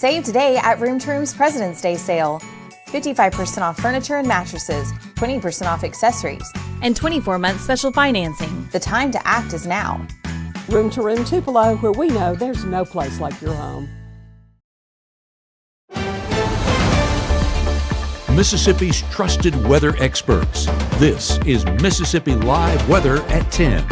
Save today at Room to Room's President's Day sale. 55% off furniture and mattresses, 20% off accessories, and 24-month special financing. The time to act is now. Room to Room Tupelo, where we know there's no place like your home. Mississippi's trusted weather experts. This is Mississippi Live Weather at 10.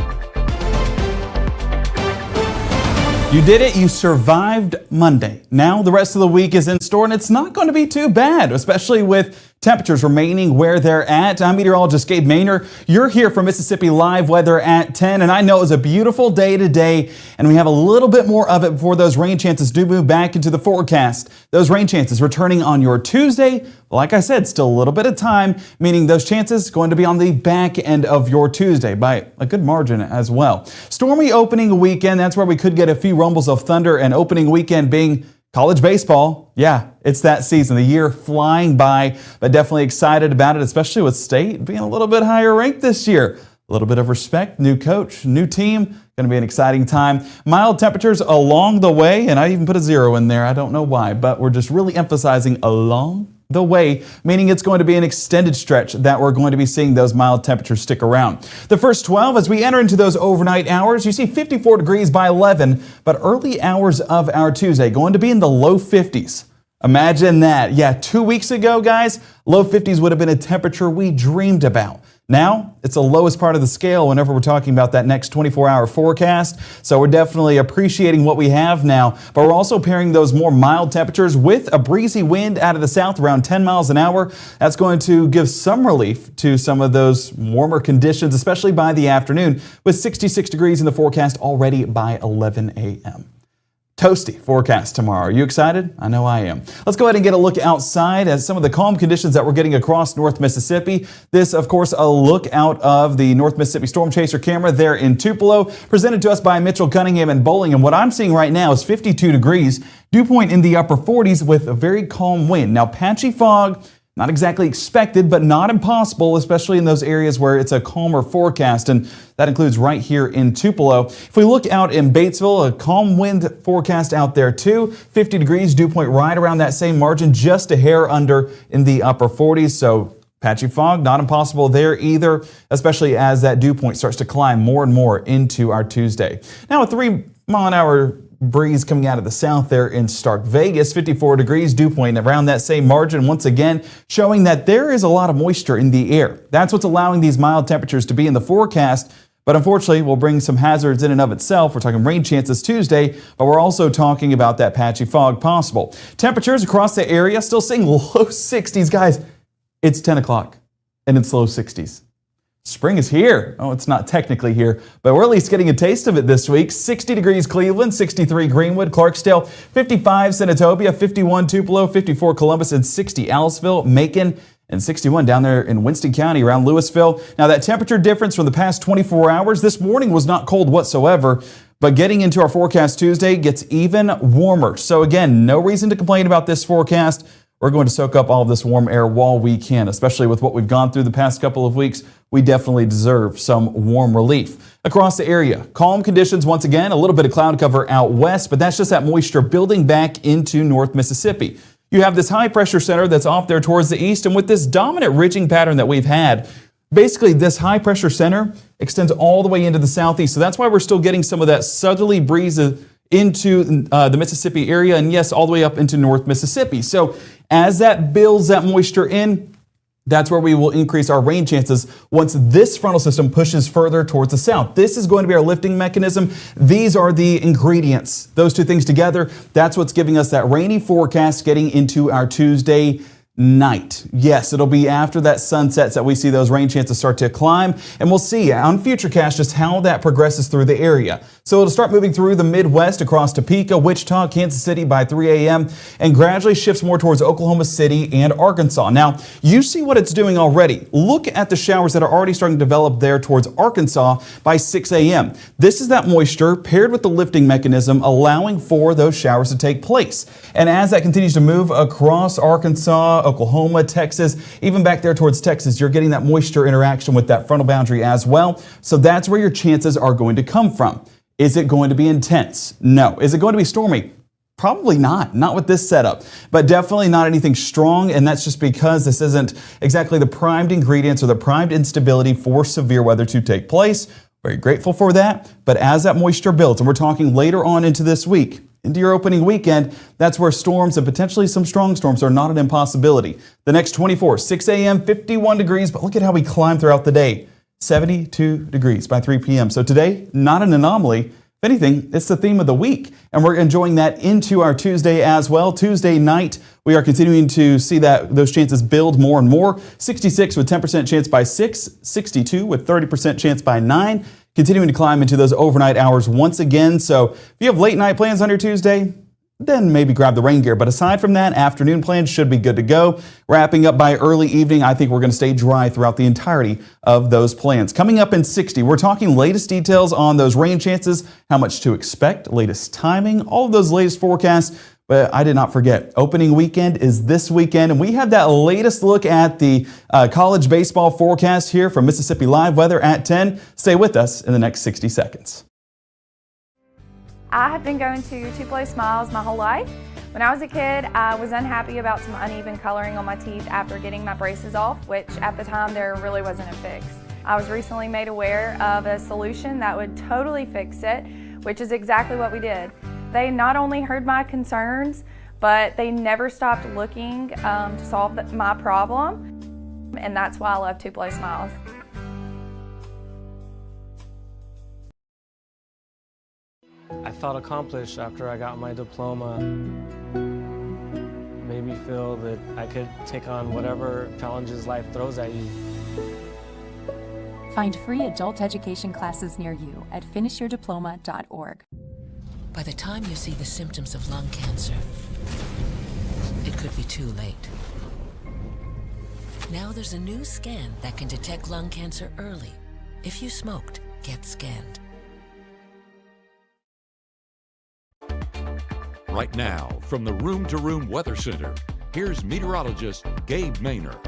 You did it. You survived Monday. Now the rest of the week is in store, and it's not going to be too bad, especially with temperatures remaining where they're at. I'm meteorologist Gabe. You're here for Mississippi Live Weather at 10, and I know it was a beautiful day today, and we have a little bit more of it before those rain chances do move back into the forecast. Those rain chances returning on your Tuesday. Like I said, still a little bit of time, meaning those chances going to be on the back end of your Tuesday by a good margin as well. Stormy opening weekend, that's where we could get a few rumbles of thunder, and opening weekend being college baseball. Yeah, it's that season. The year flying by, but definitely excited about it, especially with State being a little bit higher ranked this year. A little bit of respect, new coach, new team. Going to be an exciting time. Mild temperatures along the way, and I even put a 0 in there. I don't know why, but we're just really emphasizing along the way, meaning it's going to be an extended stretch that we're going to be seeing those mild temperatures stick around. The first 12, as we enter into those overnight hours, you see 54 degrees by 11, but early hours of our Tuesday going to be in the low 50s. Imagine that. Yeah, 2 weeks ago, guys, low 50s would have been a temperature we dreamed about. Now, it's the lowest part of the scale whenever we're talking about that next 24-hour forecast. So we're definitely appreciating what we have now, but we're also pairing those more mild temperatures with a breezy wind out of the south around 10 miles an hour. That's going to give some relief to some of those warmer conditions, especially by the afternoon, with 66 degrees in the forecast already by 11 a.m. Toasty forecast tomorrow. Are you excited? I know I am. Let's go ahead and get a look outside at some of the calm conditions that we're getting across North Mississippi. This, of course, a look out of the North Mississippi Storm Chaser camera there in Tupelo, presented to us by Mitchell Cunningham and Bowling. And what I'm seeing right now is 52 degrees, dew point in the upper 40s with a very calm wind. Now, patchy fog, not exactly expected, but not impossible, especially in those areas where it's a calmer forecast, and that includes right here in Tupelo. If we look out in Batesville, a calm wind forecast out there too. 50 degrees, dew point right around that same margin, just a hair under in the upper 40s, so patchy fog, not impossible there either, especially as that dew point starts to climb more and more into our Tuesday. Now a 3-mile-an-hour breeze coming out of the south there in Stark Vegas, 54 degrees, dew point around that same margin, once again showing that there is a lot of moisture in the air. That's what's allowing these mild temperatures to be in the forecast, but unfortunately will bring some hazards in and of itself. We're talking rain chances Tuesday, but we're also talking about that patchy fog possible. Temperatures across the area still seeing low 60s. Guys, it's 10 o'clock and it's low 60s. Spring is here. Oh, it's not technically here, but we're at least getting a taste of it this week. 60 degrees Cleveland, 63 Greenwood, Clarksdale, 55 Senatobia, 51 Tupelo, 54 Columbus, and 60 Aliceville, Macon, and 61 down there in Winston County around Louisville. Now that temperature difference from the past 24 hours, this morning was not cold whatsoever, but getting into our forecast Tuesday gets even warmer. So again, no reason to complain about this forecast. We're going to soak up all of this warm air while we can, especially with what we've gone through the past couple of weeks. We definitely deserve some warm relief. Across the area, calm conditions once again, a little bit of cloud cover out west, but that's just that moisture building back into North Mississippi. You have this high pressure center that's off there towards the east, and with this dominant ridging pattern that we've had, basically this high pressure center extends all the way into the southeast. So that's why we're still getting some of that southerly breeze into the Mississippi area, and yes, all the way up into North Mississippi. So as that builds that moisture in, that's where we will increase our rain chances once this frontal system pushes further towards the south. This is going to be our lifting mechanism. These are the ingredients. Those two things together, that's what's giving us that rainy forecast getting into our Tuesday night. Yes, it'll be after that sun sets that we see those rain chances start to climb, and we'll see on Futurecast just how that progresses through the area. So it'll start moving through the Midwest across Topeka, Wichita, Kansas City by 3 a.m. and gradually shifts more towards Oklahoma City and Arkansas. Now, you see what it's doing already. Look at the showers that are already starting to develop there towards Arkansas by 6 a.m. This is that moisture paired with the lifting mechanism allowing for those showers to take place. And as that continues to move across Arkansas, Oklahoma, Texas, even back there towards Texas, you're getting that moisture interaction with that frontal boundary as well. So that's where your chances are going to come from. Is it going to be intense? No. Is it going to be stormy? Probably not with this setup, but definitely not anything strong, and that's just because this isn't exactly the primed ingredients or the primed instability for severe weather to take place. Very grateful for that, but as that moisture builds, and we're talking later on into this week, into your opening weekend, that's where storms and potentially some strong storms are not an impossibility. The next 24, 6 a.m., 51 degrees, but look at how we climb throughout the day. 72 degrees by 3 p.m. So today, not an anomaly. If anything, it's the theme of the week, and we're enjoying that into our Tuesday as well. Tuesday night, we are continuing to see that those chances build more and more. 66 with 10% chance by 6, 62 with 30% chance by 9, continuing to climb into those overnight hours once again. So if you have late night plans on your Tuesday, then maybe grab the rain gear. But aside from that, afternoon plans should be good to go. Wrapping up by early evening, I think we're going to stay dry throughout the entirety of those plans. Coming up in 60, we're talking latest details on those rain chances, how much to expect, latest timing, all of those latest forecasts. But I did not forget, opening weekend is this weekend, and we have that latest look at the college baseball forecast here from Mississippi Live Weather at 10. Stay with us in the next 60 seconds. I have been going to Tupelo Smiles my whole life. When I was a kid, I was unhappy about some uneven coloring on my teeth after getting my braces off, which at the time there really wasn't a fix. I was recently made aware of a solution that would totally fix it, which is exactly what we did. They not only heard my concerns, but they never stopped looking to solve my problem, and that's why I love Tupelo Smiles. I felt accomplished after I got my diploma. Made me feel that I could take on whatever challenges life throws at you. Find free adult education classes near you at finishyourdiploma.org. By the time you see the symptoms of lung cancer, it could be too late. Now there's a new scan that can detect lung cancer early. If you smoked, get scanned. Right now, from the Room to Room Weather Center, here's meteorologist Gabe Maynor.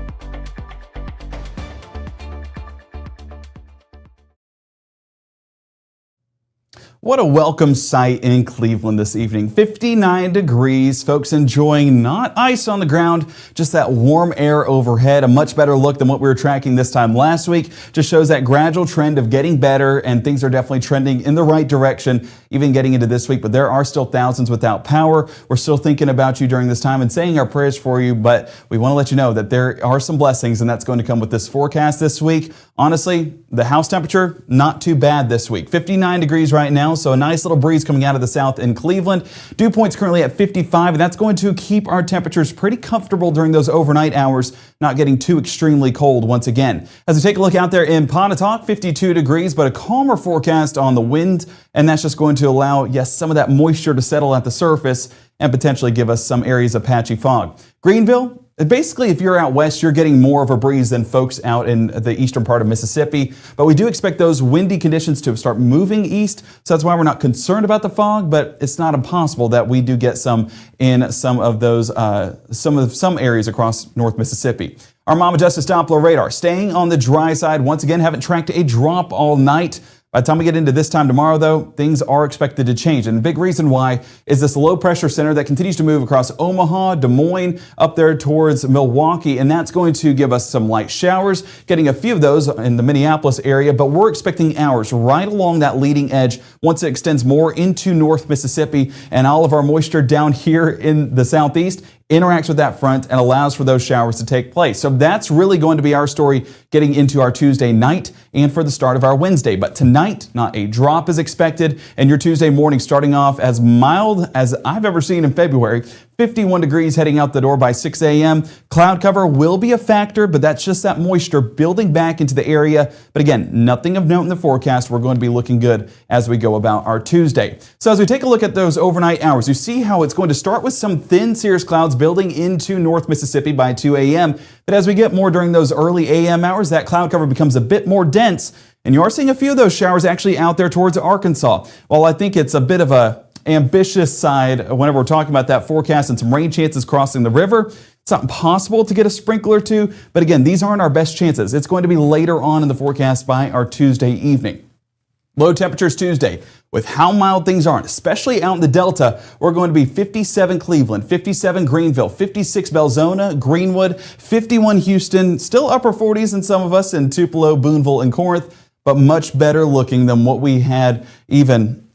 What a welcome sight in Cleveland this evening. 59 degrees, folks enjoying not ice on the ground, just that warm air overhead. A much better look than what we were tracking this time last week. Just shows that gradual trend of getting better, and things are definitely trending in the right direction, even getting into this week. But there are still thousands without power. We're still thinking about you during this time and saying our prayers for you, but we want to let you know that there are some blessings, and that's going to come with this forecast this week. Honestly, the house temperature, not too bad this week. 59 degrees right now. So a nice little breeze coming out of the south in Cleveland. Dew point's currently at 55, and that's going to keep our temperatures pretty comfortable during those overnight hours, not getting too extremely cold once again. As we take a look out there in Pontotoc, 52 degrees, but a calmer forecast on the wind, and that's just going to allow, yes, some of that moisture to settle at the surface and potentially give us some areas of patchy fog. Greenville, basically, if you're out west, you're getting more of a breeze than folks out in the eastern part of Mississippi. But we do expect those windy conditions to start moving east. So that's why we're not concerned about the fog, but it's not impossible that we do get some in some of those, some areas across North Mississippi. Our Mama Justice Doppler radar staying on the dry side. Once again, haven't tracked a drop all night. By the time we get into this time tomorrow, though, things are expected to change. And the big reason why is this low pressure center that continues to move across Omaha, Des Moines, up there towards Milwaukee. And that's going to give us some light showers, getting a few of those in the Minneapolis area. But we're expecting hours right along that leading edge once it extends more into North Mississippi. And all of our moisture down here in the southeast interacts with that front and allows for those showers to take place. So that's really going to be our story getting into our Tuesday night and for the start of our Wednesday. But tonight, not a drop is expected, and your Tuesday morning starting off as mild as I've ever seen in February. 51 degrees heading out the door by 6 a.m. Cloud cover will be a factor, but that's just that moisture building back into the area. But again, nothing of note in the forecast. We're going to be looking good as we go about our Tuesday. So as we take a look at those overnight hours, you see how it's going to start with some thin cirrus clouds building into North Mississippi by 2 a.m. But as we get more during those early a.m. hours, that cloud cover becomes a bit more dense. And you are seeing a few of those showers actually out there towards Arkansas. While I think it's a bit of a ambitious side whenever we're talking about that forecast and some rain chances crossing the river, it's not impossible to get a sprinkler or two. But again, these aren't our best chances. It's going to be later on in the forecast by our Tuesday evening. Low temperatures Tuesday. With how mild things are, especially out in the Delta, we're going to be 57 Cleveland, 57 Greenville, 56 Belzona, Greenwood, 51 Houston, still upper 40s in some of us in Tupelo, Boonville, and Corinth, but much better looking than what we had even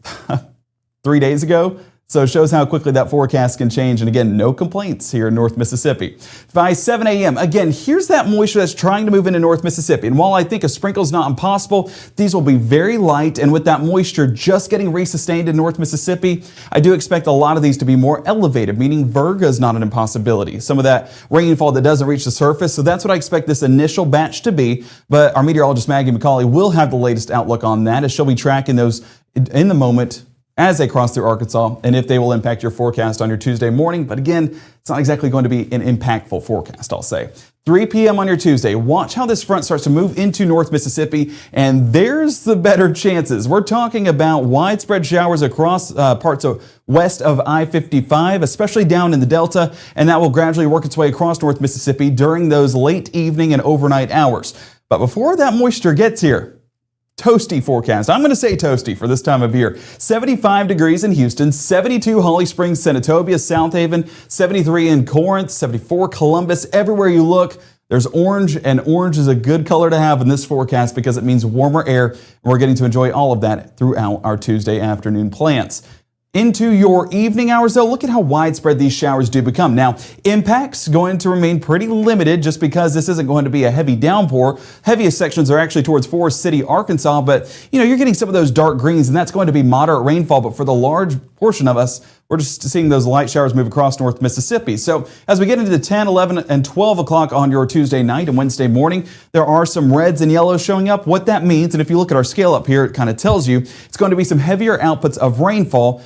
3 days ago. So it shows how quickly that forecast can change. And again, no complaints here in North Mississippi. By 7 a.m., again, here's that moisture that's trying to move into North Mississippi. And while I think a sprinkle is not impossible, these will be very light. And with that moisture just getting resustained in North Mississippi, I do expect a lot of these to be more elevated, meaning Virga is not an impossibility. Some of that rainfall that doesn't reach the surface. So that's what I expect this initial batch to be. But our meteorologist Maggie McCauley will have the latest outlook on that as she'll be tracking those in the moment as they cross through Arkansas, and if they will impact your forecast on your Tuesday morning. But again, it's not exactly going to be an impactful forecast, I'll say. 3 p.m. on your Tuesday, watch how this front starts to move into North Mississippi, and there's the better chances. We're talking about widespread showers across parts of west of I-55, especially down in the Delta, and that will gradually work its way across North Mississippi during those late evening and overnight hours. But before that moisture gets here, toasty forecast. I'm going to say toasty for this time of year. 75 degrees in Houston, 72 Holly Springs, Senatobia, South Haven, 73 in Corinth, 74 Columbus. Everywhere you look, there's orange, and orange is a good color to have in this forecast because it means warmer air, and we're getting to enjoy all of that throughout our Tuesday afternoon plans. Into your evening hours, though, look at how widespread these showers do become. Now, impacts going to remain pretty limited just because this isn't going to be a heavy downpour. Heaviest sections are actually towards Forest City, Arkansas, but you're getting some of those dark greens, and that's going to be moderate rainfall. But for the large portion of us, we're just seeing those light showers move across North Mississippi. So as we get into the 10, 11, and 12 o'clock on your Tuesday night and Wednesday morning, there are some reds and yellows showing up. What that means, and if you look at our scale up here, it kind of tells you it's going to be some heavier outputs of rainfall.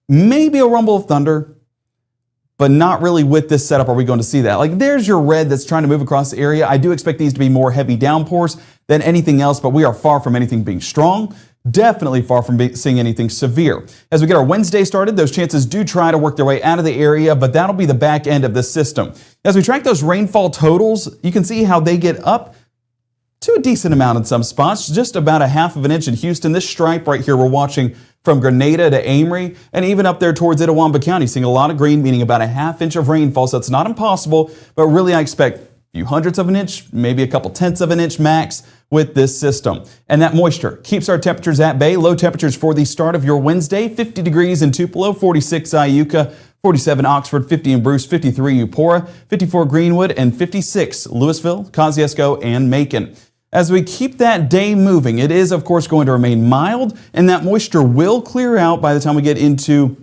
Maybe a rumble of thunder, but not really with this setup are we going to see that. Like there's your red that's trying to move across the area. I do expect these to be more heavy downpours than anything else, but we are far from anything being strong. Definitely far from seeing anything severe. As we get our Wednesday started, those chances do try to work their way out of the area, but that'll be the back end of this system. As we track those rainfall totals, you can see how they get up to a decent amount in some spots, just about a half of an inch in Houston. This stripe right here we're watching from Grenada to Amory, and even up there towards Itawamba County, seeing a lot of green, meaning about a half inch of rainfall. So it's not impossible, but really I expect a few hundredths of an inch, maybe a couple tenths of an inch max with this system. And that moisture keeps our temperatures at bay. Low temperatures for the start of your Wednesday, 50 degrees in Tupelo, 46 Iuka, 47 Oxford, 50 in Bruce, 53 Eupora, 54 Greenwood, and 56 Louisville, Kosciuszko, and Macon. As we keep that day moving, it is, of course, going to remain mild, and that moisture will clear out by the time we get into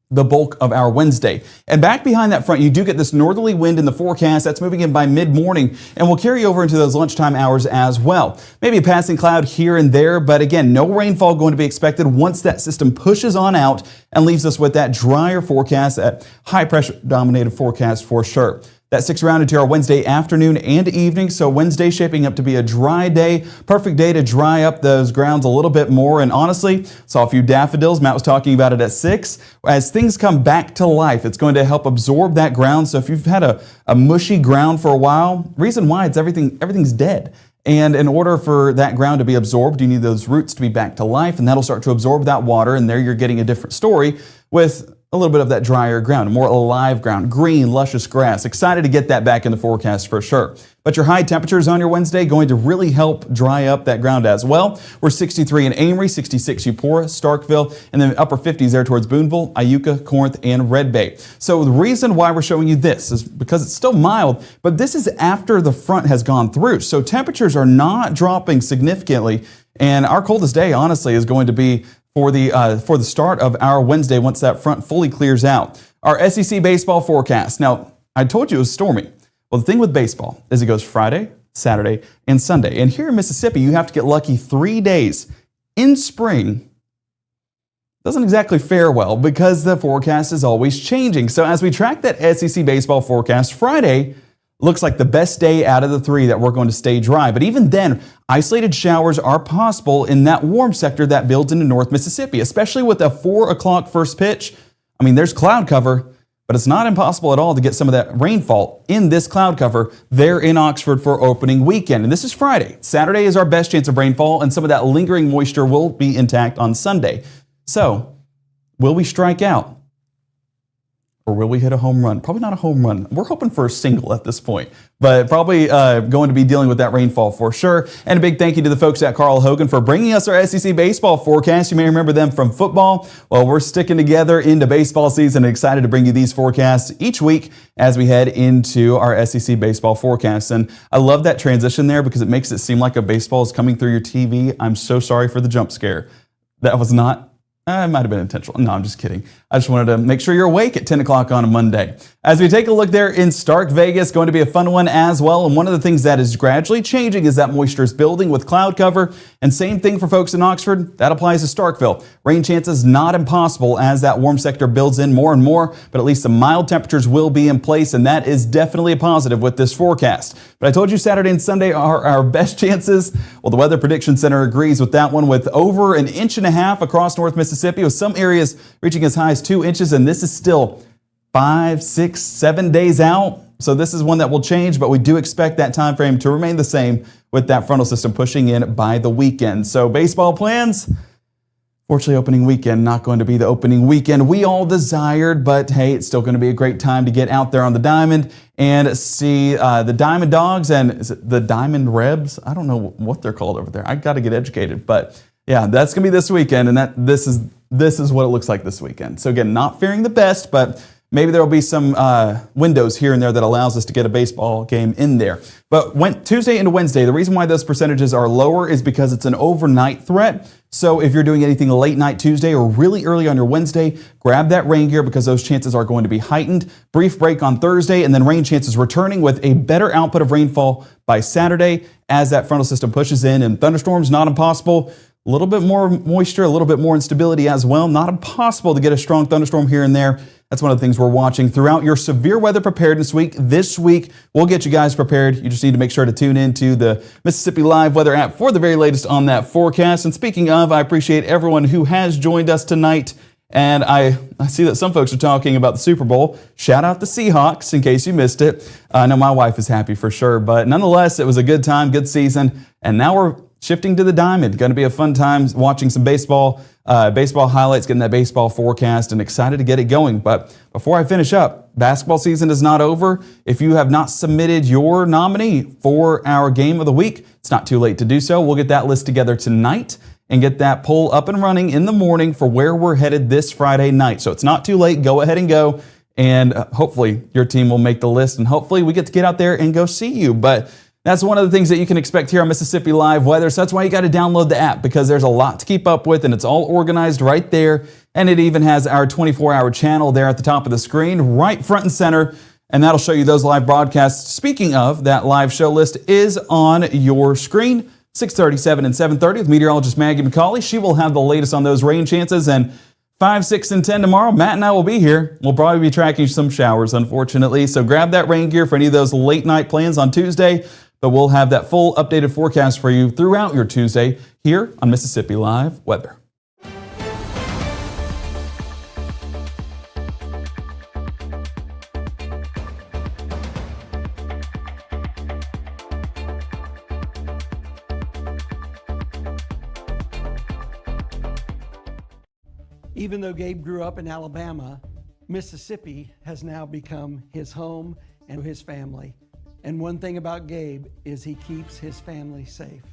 the bulk of our Wednesday. And back behind that front, you do get this northerly wind in the forecast. That's moving in by mid-morning and will carry over into those lunchtime hours as well. Maybe a passing cloud here and there, but again, no rainfall going to be expected once that system pushes on out and leaves us with that drier forecast, that high-pressure dominated forecast for sure. That sticks around into our Wednesday afternoon and evening, so Wednesday shaping up to be a dry day, perfect day to dry up those grounds a little bit more. And honestly, saw a few daffodils. Matt was talking about it at 6. As things come back to life, it's going to help absorb that ground. So if you've had a mushy ground for a while, reason why it's everything's dead. And in order for that ground to be absorbed, you need those roots to be back to life, and that'll start to absorb that water. And there you're getting a different story with a little bit of that drier ground, more alive ground, green, luscious grass. Excited to get that back in the forecast for sure. But your high temperatures on your Wednesday going to really help dry up that ground as well. We're 63 in Amory, 66 Eupora, Starkville, and then upper 50s there towards Boonville, Iuka, Corinth, and Red Bay. So the reason why we're showing you this is because it's still mild, but this is after the front has gone through. So temperatures are not dropping significantly, and our coldest day, honestly, is going to be for the start of our Wednesday once that front fully clears out. Our SEC baseball forecast. Now, I told you it was stormy. Well, the thing with baseball is it goes Friday, Saturday, and Sunday. And here in Mississippi, you have to get lucky 3 days in spring. Doesn't exactly fare well because the forecast is always changing. So as we track that SEC baseball forecast, Friday looks like the best day out of the 3 that we're going to stay dry. But even then, isolated showers are possible in that warm sector that builds into North Mississippi, especially with a 4 o'clock first pitch. I mean, there's cloud cover, but it's not impossible at all to get some of that rainfall in this cloud cover there in Oxford for opening weekend. And this is Friday. Saturday is our best chance of rainfall, and some of that lingering moisture will be intact on Sunday. So, will we strike out? Or will we hit a home run? Probably not a home run. We're hoping for a single at this point, but probably going to be dealing with that rainfall for sure. And a big thank you to the folks at Carl Hogan for bringing us our SEC baseball forecast. You may remember them from football. Well, we're sticking together into baseball season and excited to bring you these forecasts each week as we head into our SEC baseball forecasts. And I love that transition there because it makes it seem like a baseball is coming through your TV. I'm so sorry for the jump scare. That was not it might have been intentional. No, I'm just kidding. I just wanted to make sure you're awake at 10 o'clock on a Monday. As we take a look there in Stark Vegas, going to be a fun one as well. And one of the things that is gradually changing is that moisture is building with cloud cover. And same thing for folks in Oxford. That applies to Starkville. Rain chances not impossible as that warm sector builds in more and more, but at least some mild temperatures will be in place. And that is definitely a positive with this forecast. But I told you Saturday and Sunday are our best chances. Well, the Weather Prediction Center agrees with that one with over 1.5 inches across North Mississippi, with some areas reaching as high as 2 inches. And this is still 5, 6, 7 days out. So this is one that will change, but we do expect that time frame to remain the same with that frontal system pushing in by the weekend. So baseball plans, fortunately opening weekend, not going to be the opening weekend we all desired, but hey, it's still going to be a great time to get out there on the diamond and see the Diamond Dogs, and is it the Diamond Rebs? I don't know what they're called over there. I got to get educated, but yeah, that's going to be this weekend, and this is what it looks like this weekend. So again, not fearing the best, but maybe there will be some windows here and there that allows us to get a baseball game in there. But Tuesday into Wednesday, the reason why those percentages are lower is because it's an overnight threat. So if you're doing anything late night Tuesday or really early on your Wednesday, grab that rain gear because those chances are going to be heightened. Brief break on Thursday, and then rain chances returning with a better output of rainfall by Saturday as that frontal system pushes in, and thunderstorms not impossible. A little bit more moisture, a little bit more instability as well. Not impossible to get a strong thunderstorm here and there. That's one of the things we're watching throughout your severe weather preparedness week. This week, we'll get you guys prepared. You just need to make sure to tune into the Mississippi Live weather app for the very latest on that forecast. And speaking of, I appreciate everyone who has joined us tonight. And I see that some folks are talking about the Super Bowl. Shout out the Seahawks in case you missed it. I know my wife is happy for sure. But nonetheless, it was a good time, good season. And now we're shifting to the diamond. Going to be a fun time watching some baseball highlights, getting that baseball forecast, and excited to get it going. But before I finish up, basketball season is not over. If you have not submitted your nominee for our game of the week, it's not too late to do so. We'll get that list together tonight and get that poll up and running in the morning for where we're headed this Friday night. So it's not too late. Go ahead and go. And hopefully your team will make the list, and hopefully we get to get out there and go see you. But that's one of the things that you can expect here on Mississippi Live Weather. So that's why you got to download the app, because there's a lot to keep up with, and it's all organized right there. And it even has our 24-hour channel there at the top of the screen, right front and center. And that'll show you those live broadcasts. Speaking of, that live show list is on your screen, 6:30, 7, and 7:30 with meteorologist Maggie McCauley. She will have the latest on those rain chances. And 5, 6, and 10 tomorrow, Matt and I will be here. We'll probably be tracking some showers, unfortunately. So grab that rain gear for any of those late night plans on Tuesday. But we'll have that full updated forecast for you throughout your Tuesday here on Mississippi Live Weather. Even though Gabe grew up in Alabama, Mississippi has now become his home and his family. And one thing about Gabe is he keeps his family safe.